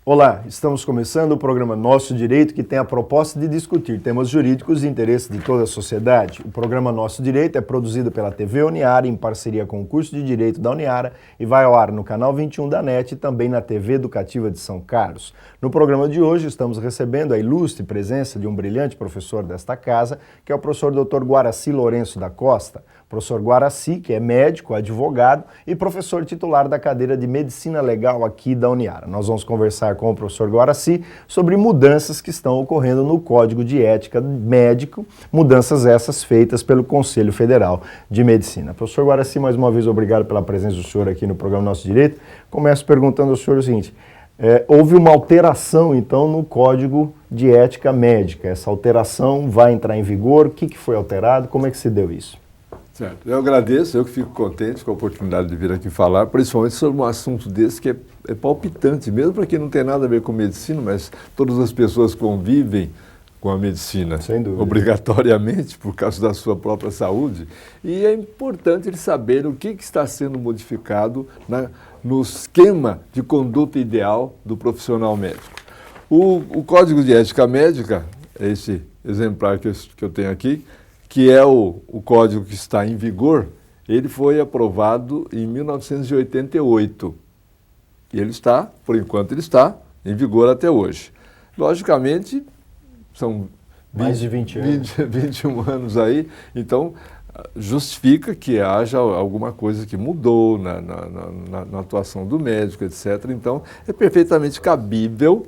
Olá, estamos começando o programa Nosso Direito, que tem a proposta de discutir temas jurídicos de interesse de toda a sociedade. O programa Nosso Direito é produzido pela TV Uniara em parceria com o curso de Direito da Uniara e vai ao ar no canal 21 da NET e também na TV Educativa de São Carlos. No programa de hoje estamos recebendo a ilustre presença de um brilhante professor desta casa, que é o professor Dr. Guaraci Lourenço da Costa. Professor Guaraci, que é médico, advogado e professor titular da cadeira de Medicina Legal aqui da Uniara. Nós vamos conversar com o professor Guaraci sobre mudanças que estão ocorrendo no Código de Ética Médico, mudanças essas feitas pelo Conselho Federal de Medicina. Professor Guaraci, mais uma vez, obrigado pela presença do senhor aqui no programa Nosso Direito. Começo perguntando ao senhor o seguinte: houve uma alteração, então, no Código de Ética Médica. Essa alteração vai entrar em vigor? O que foi alterado? Como é que se deu isso? Certo. Eu agradeço, eu que fico contente com a oportunidade de vir aqui falar, principalmente sobre um assunto desse que é palpitante, mesmo para quem não tem nada a ver com medicina, mas todas as pessoas convivem com a medicina, sem dúvida, obrigatoriamente, por causa da sua própria saúde, e é importante eles saberem o que está sendo modificado no esquema de conduta ideal do profissional médico. O Código de Ética Médica, esse exemplar que eu tenho aqui, que é o código que está em vigor, ele foi aprovado em 1988. E ele está, por enquanto, ele está em vigor até hoje. Logicamente, são mais de 20 anos. 21 anos aí, então justifica que haja alguma coisa que mudou na atuação do médico, etc. Então, é perfeitamente cabível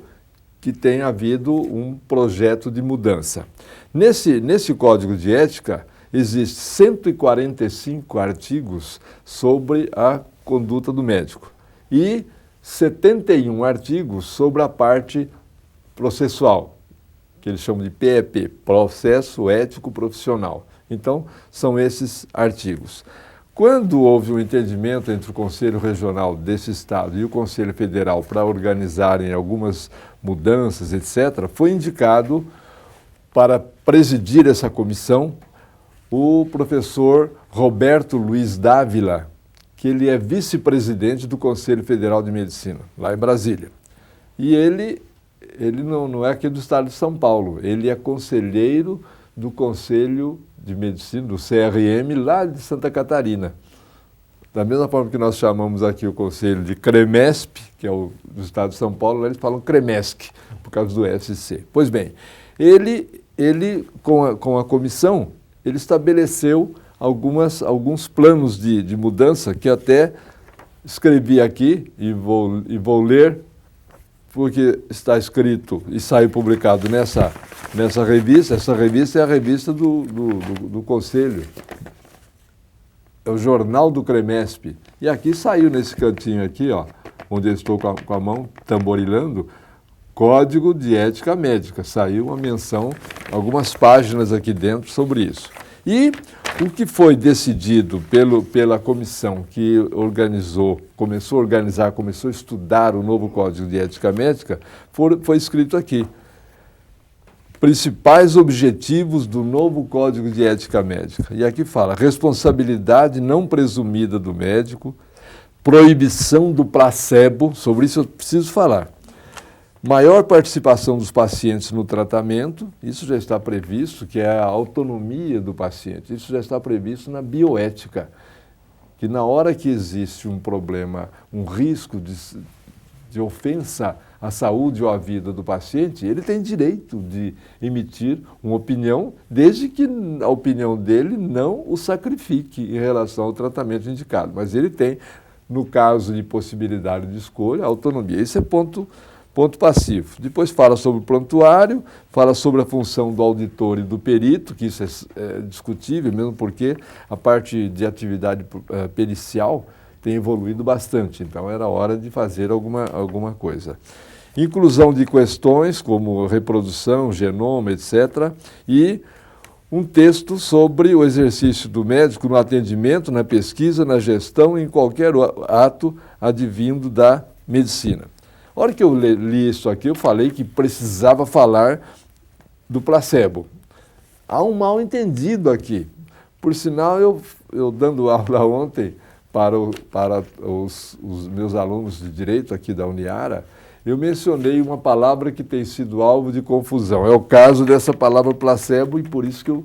que tenha havido um projeto de mudança. Nesse Código de Ética, existem 145 artigos sobre a conduta do médico e 71 artigos sobre a parte processual, que eles chamam de PEP, Processo Ético Profissional. Então, são esses artigos. Quando houve um entendimento entre o Conselho Regional desse Estado e o Conselho Federal para organizarem algumas mudanças, etc., foi indicado para presidir essa comissão o professor Roberto Luiz Dávila, que ele é vice-presidente do Conselho Federal de Medicina, lá em Brasília. E ele não é aqui do Estado de São Paulo, ele é conselheiro do Conselho de Medicina, do CRM, lá de Santa Catarina. Da mesma forma que nós chamamos aqui o Conselho de CREMESP, que é o do Estado de São Paulo, lá eles falam CREMESC, por causa do SC. Pois bem, ele com a comissão, ele estabeleceu alguns planos de mudança que até escrevi aqui e vou ler, porque está escrito e saiu publicado nessa revista. Essa revista é a revista do Conselho, é o Jornal do CREMESP. E aqui saiu nesse cantinho aqui, ó, onde eu estou com a mão tamborilando, Código de Ética Médica. Saiu uma menção, algumas páginas aqui dentro sobre isso. E o que foi decidido pela comissão que começou a estudar o novo Código de Ética Médica, foi escrito aqui. Principais objetivos do novo Código de Ética Médica. E aqui fala: responsabilidade não presumida do médico, proibição do placebo, sobre isso eu preciso falar. Maior participação dos pacientes no tratamento, isso já está previsto, que é a autonomia do paciente, isso já está previsto na bioética, que na hora que existe um problema, um risco de ofensa à saúde ou à vida do paciente, ele tem direito de emitir uma opinião, desde que a opinião dele não o sacrifique em relação ao tratamento indicado. Mas ele tem, no caso de possibilidade de escolha, autonomia. Esse é ponto passivo. Depois fala sobre o prontuário, fala sobre a função do auditor e do perito, que isso é discutível, mesmo porque a parte de atividade pericial tem evoluído bastante, então era hora de fazer alguma coisa. Inclusão de questões como reprodução, genoma, etc. E um texto sobre o exercício do médico no atendimento, na pesquisa, na gestão e em qualquer ato advindo da medicina. A hora que eu li isso aqui, eu falei que precisava falar do placebo. Há um mal entendido aqui. Por sinal, eu dando aula ontem para os meus alunos de Direito aqui da Uniara, eu mencionei uma palavra que tem sido alvo de confusão. É o caso dessa palavra placebo e por isso que eu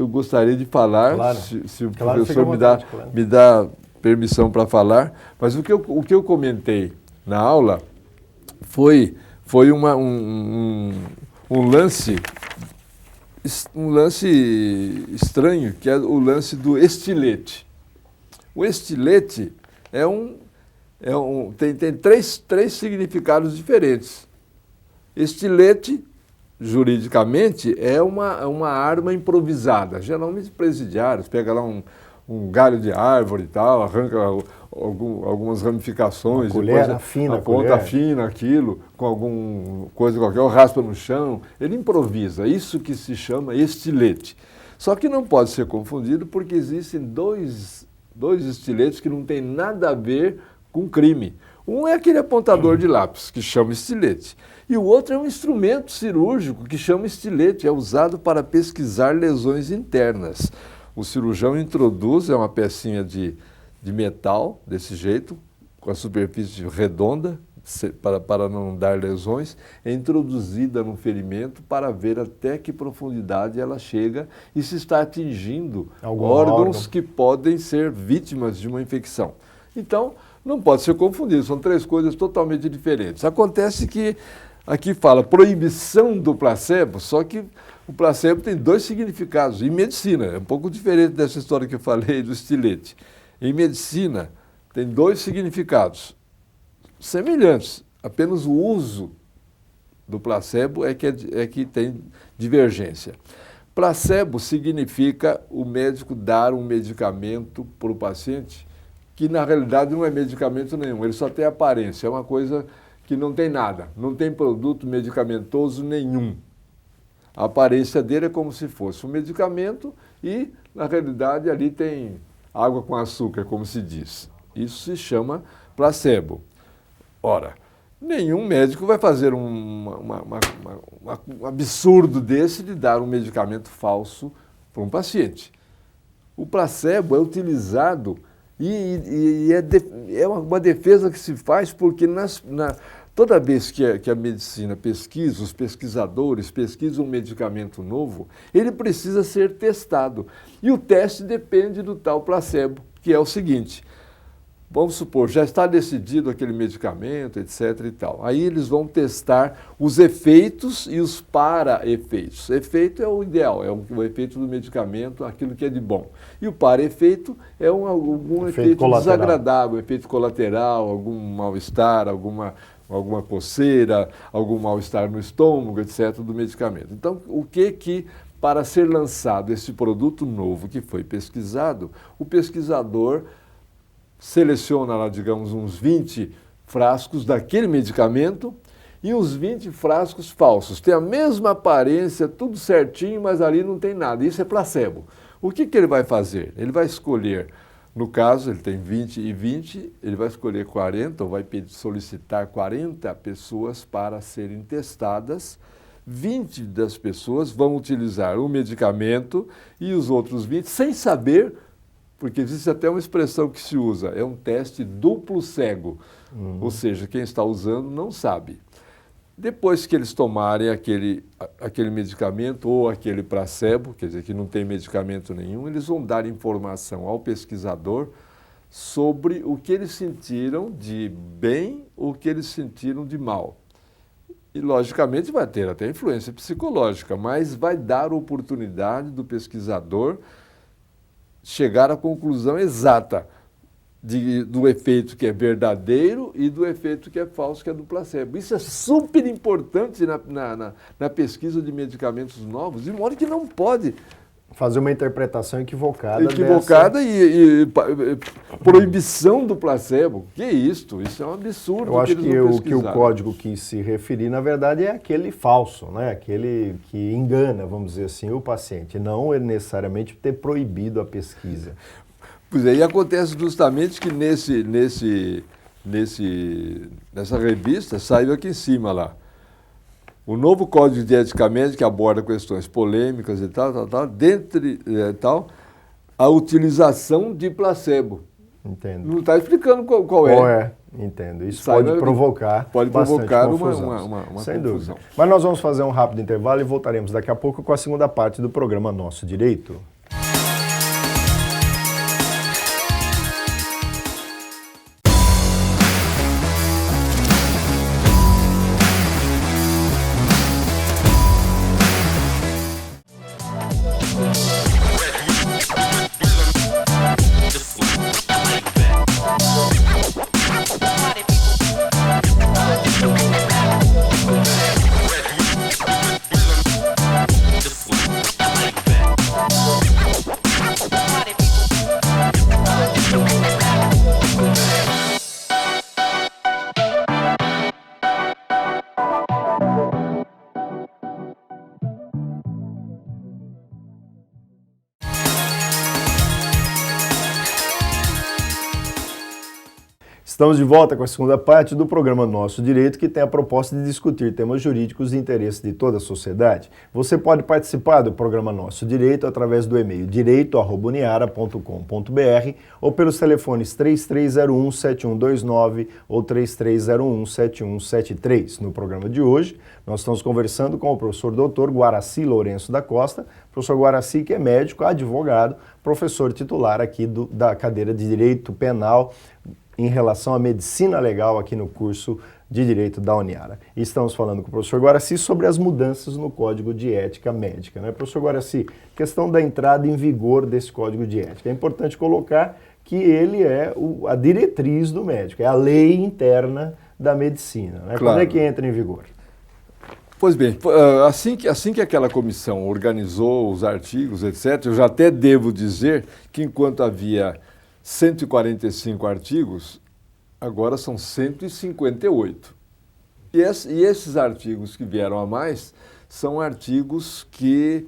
gostaria de falar, claro. se o Claro, professor vontade, me dá permissão para falar. Mas o que eu comentei na aula foi um lance estranho, que é o lance do estilete. O estilete tem três significados diferentes. Estilete, juridicamente, é uma arma improvisada, geralmente presidiários, pega lá um galho de árvore e tal, arranca algumas ramificações, colher, depois a ponta fina, aquilo, com alguma coisa qualquer, ou raspa no chão, ele improvisa, isso que se chama estilete. Só que não pode ser confundido porque existem dois estiletes que não tem nada a ver com crime. Um é aquele apontador de lápis, que chama estilete, e o outro é um instrumento cirúrgico que chama estilete, é usado para pesquisar lesões internas. O cirurgião introduz, é uma pecinha de metal, desse jeito, com a superfície redonda, para não dar lesões, é introduzida no ferimento para ver até que profundidade ela chega e se está atingindo órgãos que podem ser vítimas de uma infecção. Então, não pode ser confundido, são três coisas totalmente diferentes. Acontece que aqui fala proibição do placebo, só que o placebo tem dois significados. Em medicina, é um pouco diferente dessa história que eu falei do estilete. Em medicina, tem dois significados semelhantes, apenas o uso do placebo é que tem divergência. Placebo significa o médico dar um medicamento para o paciente que na realidade não é medicamento nenhum, ele só tem aparência, é uma coisa que não tem nada, não tem produto medicamentoso nenhum. A aparência dele é como se fosse um medicamento e, na realidade, ali tem água com açúcar, como se diz. Isso se chama placebo. Ora, nenhum médico vai fazer um absurdo desse de dar um medicamento falso para um paciente. O placebo é utilizado e é uma defesa que se faz porque toda vez que a medicina pesquisa, os pesquisadores pesquisam um medicamento novo, ele precisa ser testado. E o teste depende do tal placebo, que é o seguinte: vamos supor, já está decidido aquele medicamento, etc. e tal. Aí eles vão testar os efeitos e os para-efeitos. Efeito é o ideal, é o efeito do medicamento, aquilo que é de bom. E o para-efeito é algum efeito desagradável, efeito colateral, algum mal-estar, alguma coceira, algum mal-estar no estômago, etc. do medicamento. Então, para ser lançado esse produto novo que foi pesquisado, o pesquisador seleciona lá, digamos, uns 20 frascos daquele medicamento e uns 20 frascos falsos. Tem a mesma aparência, tudo certinho, mas ali não tem nada. Isso é placebo. O que ele vai fazer? Ele vai escolher, no caso, ele tem 20 e 20, ele vai escolher 40, ou vai solicitar 40 pessoas para serem testadas. 20 das pessoas vão utilizar o medicamento e os outros 20, sem saber, porque existe até uma expressão que se usa, é um teste duplo cego, ou seja, quem está usando não sabe. Depois que eles tomarem aquele medicamento ou aquele placebo, quer dizer, que não tem medicamento nenhum, eles vão dar informação ao pesquisador sobre o que eles sentiram de bem ou o que eles sentiram de mal. E, logicamente, vai ter até influência psicológica, mas vai dar oportunidade do pesquisador chegar à conclusão exata do efeito que é verdadeiro e do efeito que é falso, que é do placebo. Isso é super importante na pesquisa de medicamentos novos, de modo que não pode fazer uma interpretação equivocada e proibição do placebo. Que isso? Isso é um absurdo. Eu acho que o que o código quis se referir, na verdade, é aquele falso, né? Aquele que engana, vamos dizer assim, o paciente, não necessariamente ter proibido a pesquisa. Pois é, e acontece justamente que nessa revista saiu aqui em cima lá. O novo Código de Ética Médica aborda questões polêmicas e tal, dentre a utilização de placebo. Entendo. Não está explicando qual Qual é. é? Entendo. Isso Sai pode provocar bastante confusão. uma Sem confusão. dúvida. Mas nós vamos fazer um rápido intervalo e voltaremos daqui a pouco com a segunda parte do programa Nosso Direito. Estamos de volta com a segunda parte do programa Nosso Direito, que tem a proposta de discutir temas jurídicos de interesse de toda a sociedade. Você pode participar do programa Nosso Direito através do e-mail direito@uniara.com.br ou pelos telefones 3301-7129 ou 3301-7173. No programa de hoje, nós estamos conversando com o professor Dr. Guaraci Lourenço da Costa, professor Guaraci, que é médico, advogado, professor titular aqui da cadeira de Direito Penal em relação à medicina legal aqui no curso de Direito da Uniara. E estamos falando com o professor Guaraci sobre as mudanças no Código de Ética Médica, né? Professor Guaraci, questão da entrada em vigor desse Código de Ética. É importante colocar que ele é a diretriz do médico, é a lei interna da medicina, né? Claro. Quando é que entra em vigor? Pois bem, assim que aquela comissão organizou os artigos, etc., eu já até devo dizer que enquanto havia 145 artigos, agora são 158. E esses artigos que vieram a mais são artigos que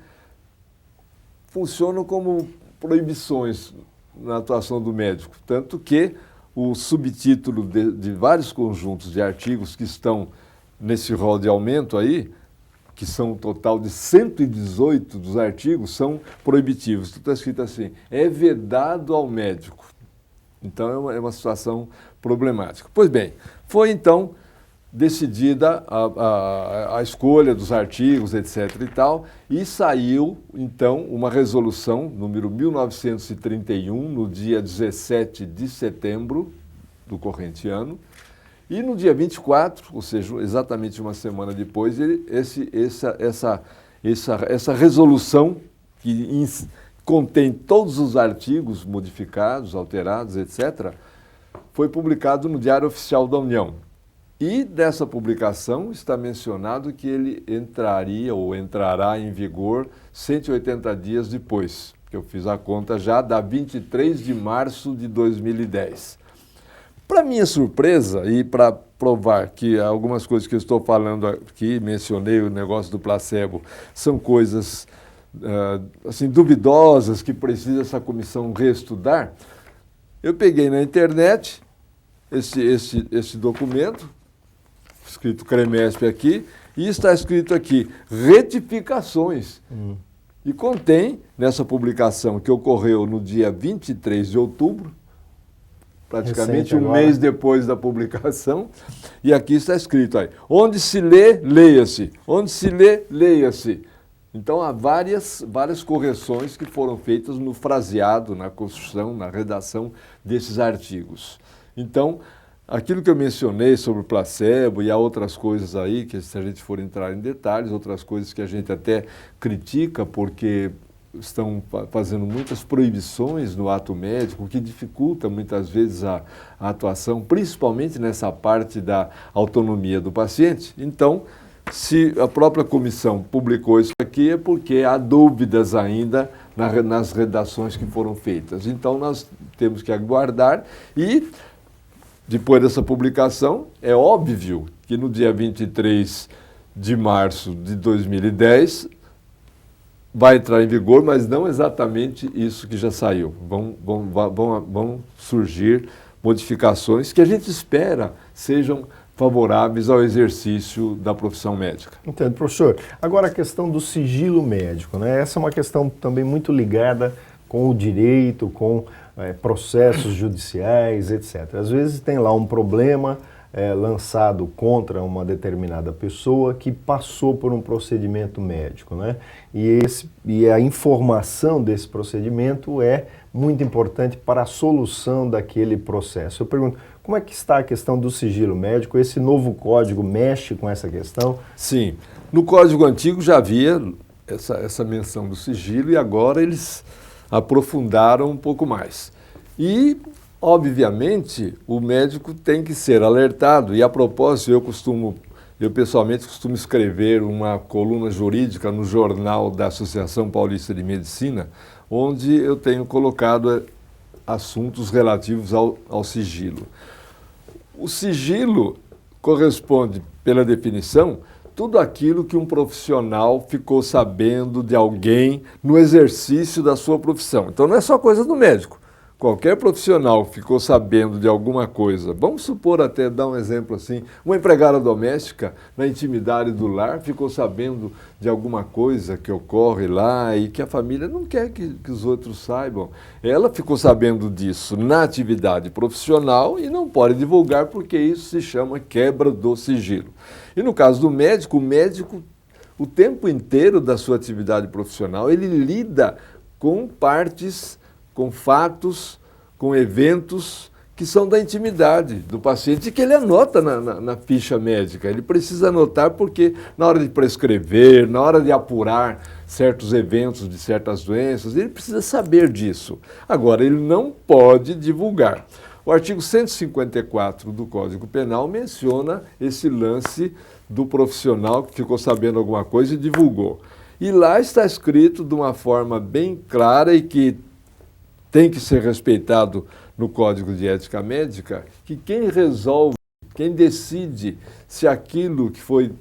funcionam como proibições na atuação do médico. Tanto que o subtítulo de vários conjuntos de artigos que estão nesse rol de aumento aí, que são um total de 118 dos artigos, são proibitivos. Está escrito assim, é vedado ao médico. Então é uma situação problemática. Pois bem, foi então decidida a escolha dos artigos, etc. e tal, e saiu então uma resolução, número 1931, no dia 17 de setembro do corrente ano, e no dia 24, ou seja, exatamente uma semana depois, essa resolução que contém todos os artigos modificados, alterados, etc., foi publicado no Diário Oficial da União. E dessa publicação está mencionado que ele entraria ou entrará em vigor 180 dias depois, que eu fiz a conta já, da 23 de março de 2010. Para minha surpresa e para provar que algumas coisas que eu estou falando aqui, mencionei o negócio do placebo, são coisas assim, duvidosas que precisa essa comissão reestudar, eu peguei na internet esse documento, escrito CREMESP aqui, e está escrito aqui, retificações. E contém, nessa publicação que ocorreu no dia 23 de outubro, praticamente um mês depois da publicação, e aqui está escrito aí, onde se lê, leia-se, onde se lê, leia-se. Então há várias correções que foram feitas no fraseado, na construção, na redação desses artigos. Então, aquilo que eu mencionei sobre o placebo e há outras coisas aí, que se a gente for entrar em detalhes, outras coisas que a gente até critica porque estão fazendo muitas proibições no ato médico, o que dificulta muitas vezes a atuação, principalmente nessa parte da autonomia do paciente. Então, se a própria comissão publicou isso aqui, é porque há dúvidas ainda nas redações que foram feitas. Então, nós temos que aguardar e, depois dessa publicação, é óbvio que no dia 23 de março de 2010 vai entrar em vigor, mas não exatamente isso que já saiu. Vão surgir modificações que a gente espera sejam favoráveis ao exercício da profissão médica. Entendo, professor. Agora a questão do sigilo médico, né? Essa é uma questão também muito ligada com o direito, com processos judiciais, etc. Às vezes tem lá um problema lançado contra uma determinada pessoa que passou por um procedimento médico, né? E a informação desse procedimento é muito importante para a solução daquele processo. Eu pergunto, como é que está a questão do sigilo médico? Esse novo código mexe com essa questão? Sim, no Código Antigo já havia essa menção do sigilo e agora eles aprofundaram um pouco mais. E, obviamente, o médico tem que ser alertado. E, a propósito, eu pessoalmente costumo escrever uma coluna jurídica no jornal da Associação Paulista de Medicina, onde eu tenho colocado assuntos relativos ao sigilo. O sigilo corresponde, pela definição, tudo aquilo que um profissional ficou sabendo de alguém no exercício da sua profissão. Então não é só coisa do médico. Qualquer profissional que ficou sabendo de alguma coisa, vamos supor até, dar um exemplo assim, uma empregada doméstica na intimidade do lar ficou sabendo de alguma coisa que ocorre lá e que a família não quer que os outros saibam. Ela ficou sabendo disso na atividade profissional e não pode divulgar porque isso se chama quebra do sigilo. E no caso do médico, o médico, o tempo inteiro da sua atividade profissional, ele lida com partes, com fatos, com eventos que são da intimidade do paciente e que ele anota na ficha médica. Ele precisa anotar porque na hora de prescrever, na hora de apurar certos eventos de certas doenças, ele precisa saber disso. Agora, ele não pode divulgar. O artigo 154 do Código Penal menciona esse lance do profissional que ficou sabendo alguma coisa e divulgou. E lá está escrito de uma forma bem clara e que tem que ser respeitado no Código de Ética Médica, que quem resolve, quem decide se aquilo que foi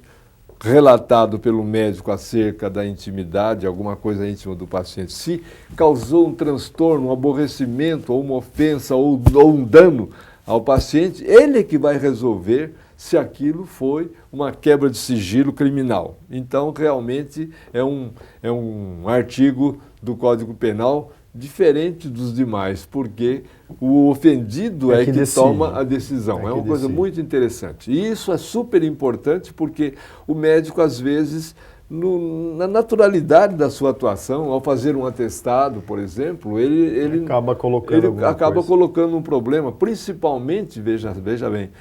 relatado pelo médico acerca da intimidade, alguma coisa íntima do paciente, se causou um transtorno, um aborrecimento, ou uma ofensa, ou um dano ao paciente, ele é que vai resolver se aquilo foi uma quebra de sigilo criminal. Então, realmente, é um artigo do Código Penal diferente dos demais, porque o ofendido é que decide, toma a decisão. É uma coisa muito interessante. E isso é super importante porque o médico, às vezes, na naturalidade da sua atuação, ao fazer um atestado, por exemplo, ele acaba colocando um problema, principalmente, veja bem,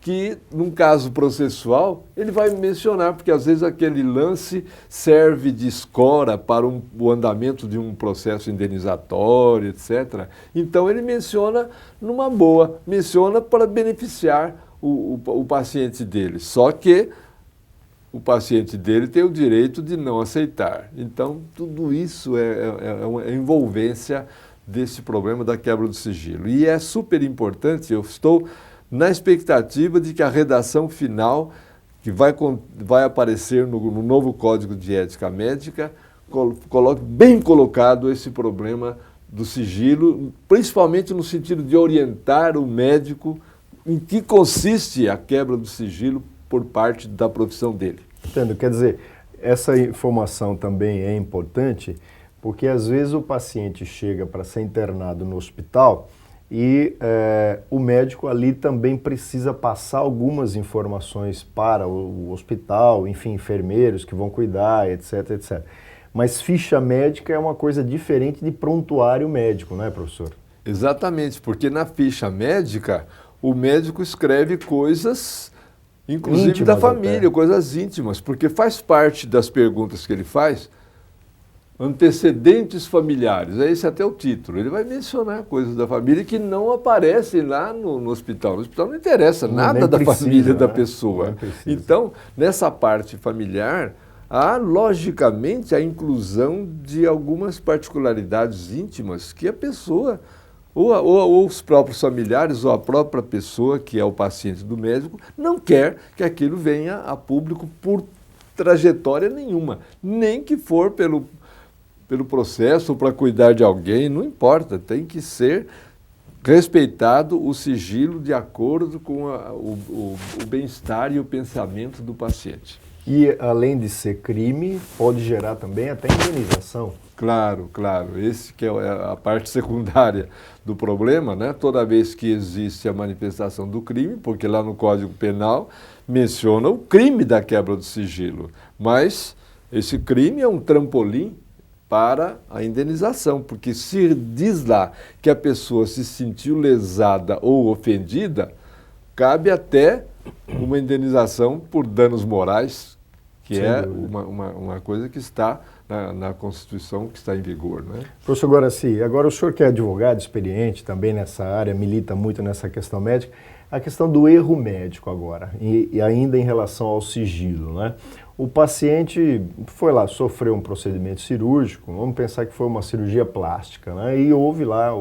que num caso processual ele vai mencionar, porque às vezes aquele lance serve de escora para o andamento de um processo indenizatório, etc. Então ele menciona numa boa, menciona para beneficiar o paciente dele, só que o paciente dele tem o direito de não aceitar. Então tudo isso é uma envolvência desse problema da quebra do sigilo. E é super importante, eu estou na expectativa de que a redação final, que vai aparecer no novo Código de Ética Médica, coloque bem colocado esse problema do sigilo, principalmente no sentido de orientar o médico em que consiste a quebra do sigilo por parte da profissão dele. Entendo, quer dizer, essa informação também é importante porque às vezes o paciente chega para ser internado no hospital e o médico ali também precisa passar algumas informações para o hospital, enfim, enfermeiros que vão cuidar, etc, etc. Mas ficha médica é uma coisa diferente de prontuário médico, não é, professor? Exatamente, porque na ficha médica o médico escreve coisas, inclusive íntimas da família, até. Coisas íntimas, porque faz parte das perguntas que ele faz, antecedentes familiares, é esse até o título. Ele vai mencionar coisas da família que não aparecem lá no hospital. No hospital não interessa nada da família da pessoa. Então, nessa parte familiar, há logicamente a inclusão de algumas particularidades íntimas que a pessoa, ou os próprios familiares, ou a própria pessoa, que é o paciente do médico, não quer que aquilo venha a público por trajetória nenhuma, nem que for pelo processo ou para cuidar de alguém, não importa, tem que ser respeitado o sigilo de acordo com o bem-estar e o pensamento do paciente. E, além de ser crime, pode gerar também até indenização. Claro, claro. Esse que é a parte secundária do problema, né? Toda vez que existe a manifestação do crime, porque lá no Código Penal menciona o crime da quebra do sigilo, mas esse crime é um trampolim para a indenização, porque se diz lá que a pessoa se sentiu lesada ou ofendida, cabe até uma indenização por danos morais, que é uma coisa que está na Constituição, que está em vigor, né? Professor Guaraci, agora o senhor que é advogado experiente também nessa área, milita muito nessa questão médica, a questão do erro médico agora, e ainda em relação ao sigilo, né? O paciente foi lá, sofreu um procedimento cirúrgico, vamos pensar que foi uma cirurgia plástica, né? E houve lá,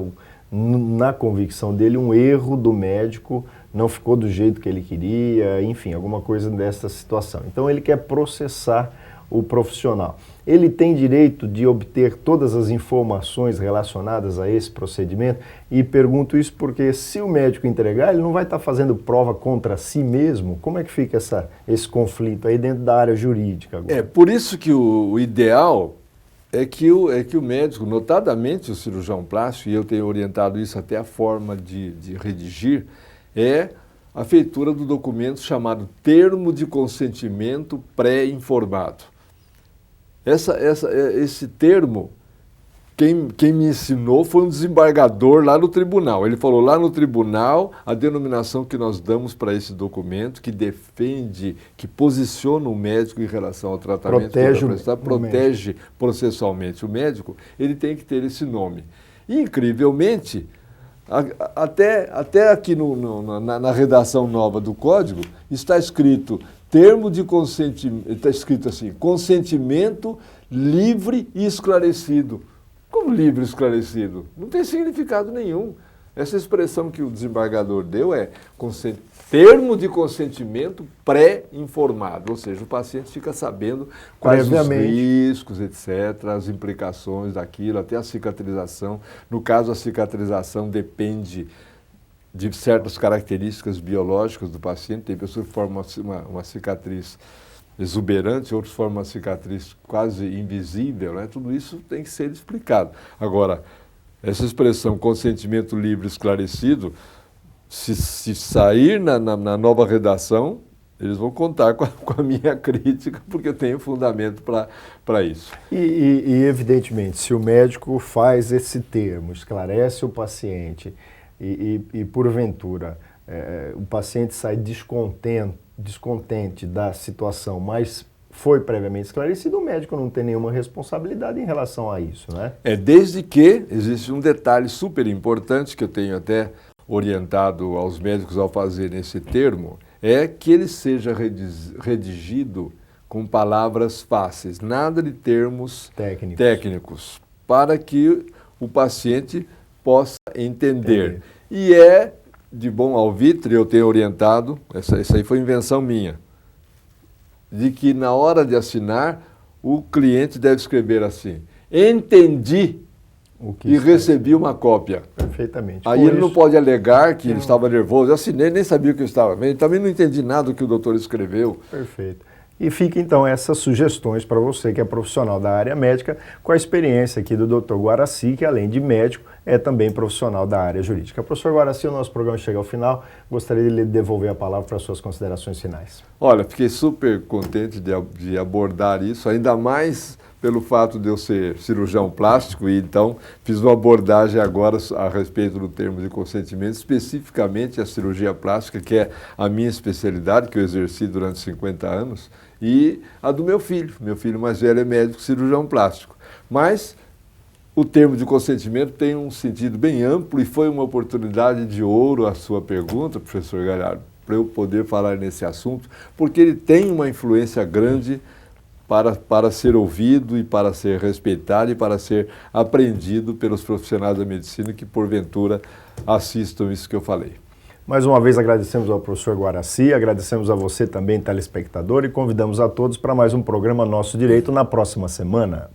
na convicção dele, um erro do médico, não ficou do jeito que ele queria, enfim, alguma coisa dessa situação. Então ele quer processar o profissional. Ele tem direito de obter todas as informações relacionadas a esse procedimento? E pergunto isso porque se o médico entregar, ele não vai estar fazendo prova contra si mesmo? Como é que fica esse conflito aí dentro da área jurídica agora? É, por isso que o ideal é que o médico, notadamente o cirurgião plástico, e eu tenho orientado isso até a forma de redigir, é a feitura do documento chamado Termo de Consentimento Pré-Informado. Esse termo, quem me ensinou foi um desembargador lá no tribunal. Ele falou lá no tribunal a denominação que nós damos para esse documento, que defende, que posiciona o médico em relação ao tratamento protege processualmente o médico, ele tem que ter esse nome. E, incrivelmente, até aqui na redação nova do Código, está escrito termo de consentimento, está escrito assim, consentimento livre e esclarecido. Como livre e esclarecido? Não tem significado nenhum. Essa expressão que o desembargador deu é termo de consentimento pré-informado, ou seja, o paciente fica sabendo quais os riscos, etc., as implicações daquilo, até a cicatrização. No caso, a cicatrização depende de certas características biológicas do paciente. Tem pessoas que formam uma cicatriz exuberante, outros formam uma cicatriz quase invisível, né? Tudo isso tem que ser explicado. Agora, essa expressão consentimento livre esclarecido, se sair na nova redação, eles vão contar com a minha crítica, porque eu tenho fundamento para isso. E, evidentemente, se o médico faz esse termo, esclarece o paciente, e porventura, o paciente sai descontente da situação, mas foi previamente esclarecido, o médico não tem nenhuma responsabilidade em relação a isso, né? Desde que existe um detalhe super importante que eu tenho até orientado aos médicos ao fazer esse termo, é que ele seja redigido com palavras fáceis, nada de termos técnicos, para que o paciente possa entender. E é de bom alvitre, eu tenho orientado, essa aí foi invenção minha, de que na hora de assinar, o cliente deve escrever assim, entendi e recebi uma cópia. Perfeitamente. Aí ele não pode alegar que ele estava nervoso, eu assinei, nem sabia o que eu estava vendo, também não entendi nada do que o doutor escreveu. Perfeito. E fica então essas sugestões para você que é profissional da área médica, com a experiência aqui do Dr. Guaraci, que além de médico, é também profissional da área jurídica. Professor Guaraci, o nosso programa chega ao final, gostaria de lhe devolver a palavra para as suas considerações finais. Olha, fiquei super contente de abordar isso, ainda mais pelo fato de eu ser cirurgião plástico, e então fiz uma abordagem agora a respeito do termo de consentimento, especificamente a cirurgia plástica, que é a minha especialidade, que eu exerci durante 50 anos, e a do meu filho mais velho é médico cirurgião plástico. Mas o termo de consentimento tem um sentido bem amplo e foi uma oportunidade de ouro a sua pergunta, professor Galhardo, para eu poder falar nesse assunto, porque ele tem uma influência grande para ser ouvido e para ser respeitado e para ser aprendido pelos profissionais da medicina que, porventura, assistam isso que eu falei. Mais uma vez agradecemos ao professor Guaraci, agradecemos a você também, telespectador, e convidamos a todos para mais um programa Nosso Direito na próxima semana.